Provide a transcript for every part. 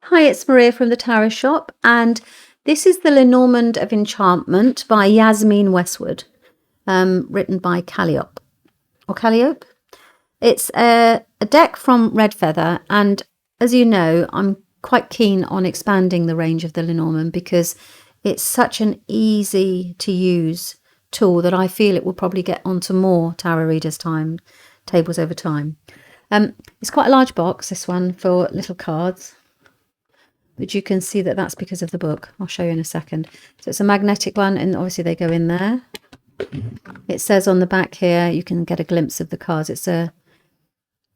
Hi, it's Maria from the Tarot Shop, and this is the Lenormand of Enchantment by Yasmeen Westwood, written by Calliope. It's a deck from Red Feather, and as you know, I'm quite keen on expanding the range of the Lenormand because it's such an easy to use tool that I feel it will probably get onto more tarot readers' tables over time. It's quite a large box, this one, for little cards. But you can see that that's because of the book. I'll show you in a second. So it's a magnetic one, and obviously they go in there. It says on the back here, you can get a glimpse of the cards. The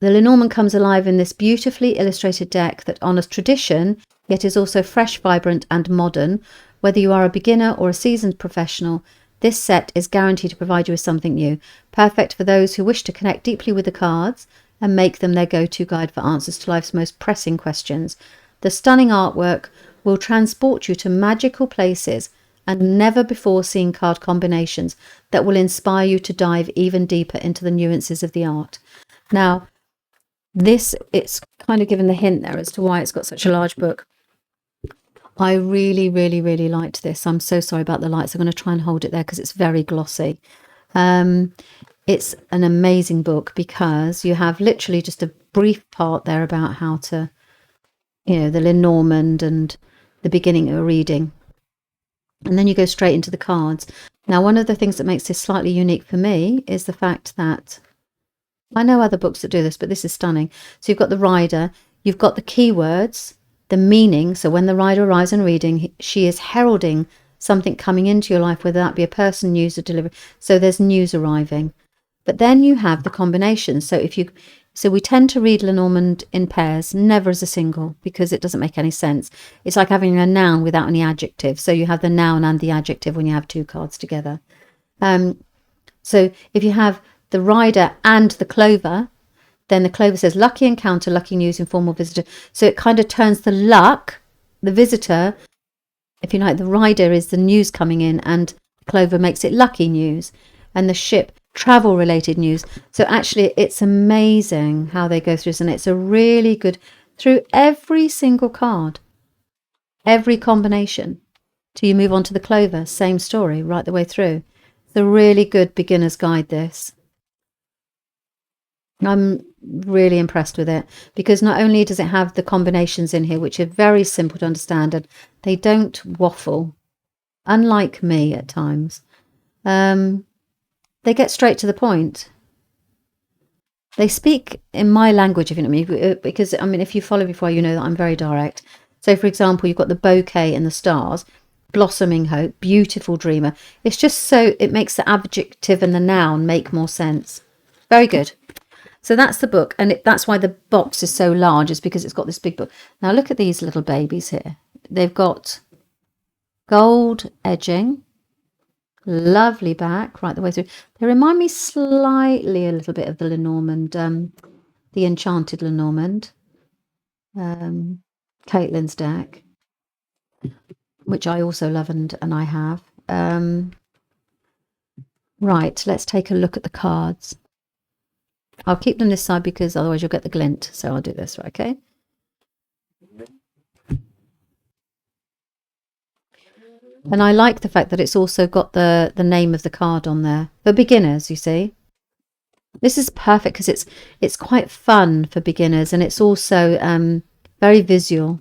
Lenormand comes alive in this beautifully illustrated deck that honours tradition, yet is also fresh, vibrant and modern. Whether you are a beginner or a seasoned professional, this set is guaranteed to provide you with something new, perfect for those who wish to connect deeply with the cards and make them their go-to guide for answers to life's most pressing questions. The stunning artwork will transport you to magical places and never before seen card combinations that will inspire you to dive even deeper into the nuances of the art. Now, it's kind of given the hint there as to why it's got such a large book. I really, really, really liked this. I'm so sorry about the lights. I'm going to try and hold it there because it's very glossy. It's an amazing book because you have literally just a brief part there about how to, the Lenormand and the beginning of a reading. And then you go straight into the cards. Now, one of the things that makes this slightly unique for me is the fact that I know other books that do this, but this is stunning. So you've got the rider, you've got the keywords, the meaning. So when the rider arrives in reading, she is heralding something coming into your life, whether that be a person, news, or delivery. So there's news arriving. But then you have the combinations. So we tend to read Lenormand in pairs, never as a single, because it doesn't make any sense. It's like having a noun without any adjective. So you have the noun and the adjective when you have two cards together. So if you have the rider and the clover, then the clover says lucky encounter, lucky news, informal visitor. So it kind of turns the luck, the visitor, if you like, the rider is the news coming in, and the clover makes it lucky news, and the ship, travel related news. So actually it's amazing how they go through this, and it's a really good through every single card, every combination, till you move on to the clover, same story right the way through. It's a really good beginner's guide, this. I'm really impressed with it because not only does it have the combinations in here, which are very simple to understand, and they don't waffle, unlike me at times. They get straight to the point. They speak in my language, if you know what I mean, because, I mean, if you follow before, you know that I'm very direct. So, for example, you've got the bouquet and the stars, blossoming hope, beautiful dreamer. It's just so, it makes the adjective and the noun make more sense. Very good. So that's the book, and that's why the box is so large, is because it's got this big book. Now look at these little babies here. They've got gold edging, lovely back right the way through. They remind me slightly a little bit of the Lenormand, the Enchanted Lenormand, Caitlin's deck, which I also love and I have. Right, let's take a look at the cards. I'll keep them this side because otherwise you'll get the glint. So I'll do this, right, okay? And I like the fact that it's also got the name of the card on there. For beginners, you see. This is perfect because it's quite fun for beginners, and it's also very visual.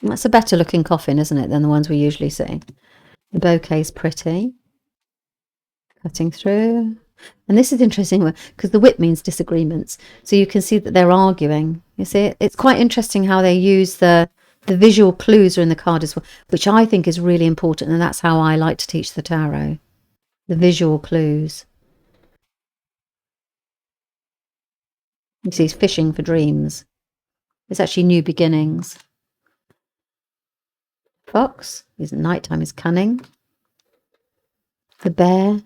That's a better looking coffin, isn't it, than the ones we usually see. The bouquet's pretty. Cutting through. And this is interesting because the whip means disagreements. So you can see that they're arguing. You see, it's quite interesting how they use the visual clues are in the card as well, which I think is really important. And that's how I like to teach the tarot. The visual clues. You see, he's fishing for dreams. It's actually new beginnings. Fox, his nighttime is cunning. The bear,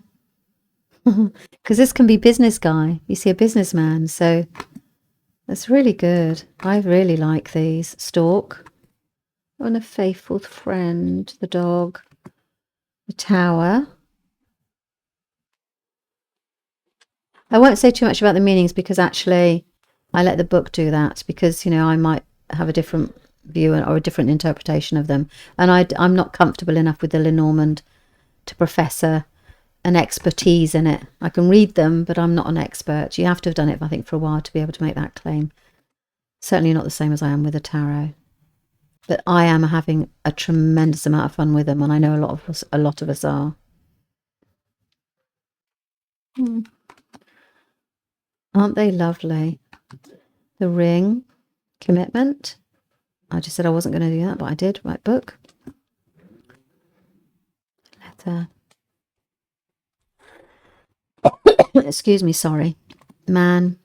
because this can be business guy. You see a businessman, so that's really good. I really like these. Stork, and a faithful friend, the dog, the Tower. I won't say too much about the meanings because actually I let the book do that because, you know, I might have a different view or a different interpretation of them. And I'm not comfortable enough with the Lenormand to profess an expertise in it. I can read them, but I'm not an expert. You have to have done it, I think, for a while to be able to make that claim. Certainly not the same as I am with the tarot. But I am having a tremendous amount of fun with them, and I know a lot of us are. Aren't they lovely? The ring, commitment. I just said I wasn't going to do that, but I did. Right, book. Letter. Excuse me, sorry. Man.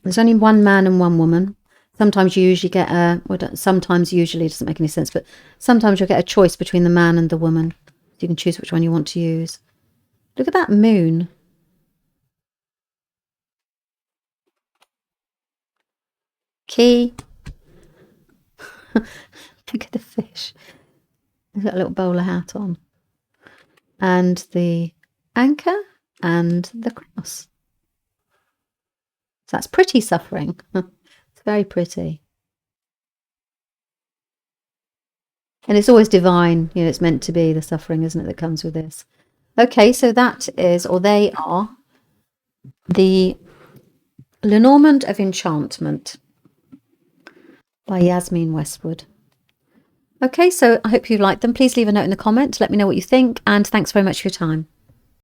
There's only one man and one woman. Sometimes you usually get sometimes usually it doesn't make any sense, but sometimes you'll get a choice between the man and the woman. You can choose which one you want to use. Look at that moon. Key. Look at the fish. He's got a little bowler hat on. And the anchor and the cross. So that's pretty suffering. It's very pretty. And it's always divine, you know, it's meant to be the suffering, isn't it, that comes with this. Okay, so that is, or they are, the Lenormand of Enchantment by Yasmeen Westwood. Okay, so I hope you liked them. Please leave a note in the comment. Let me know what you think, and thanks very much for your time.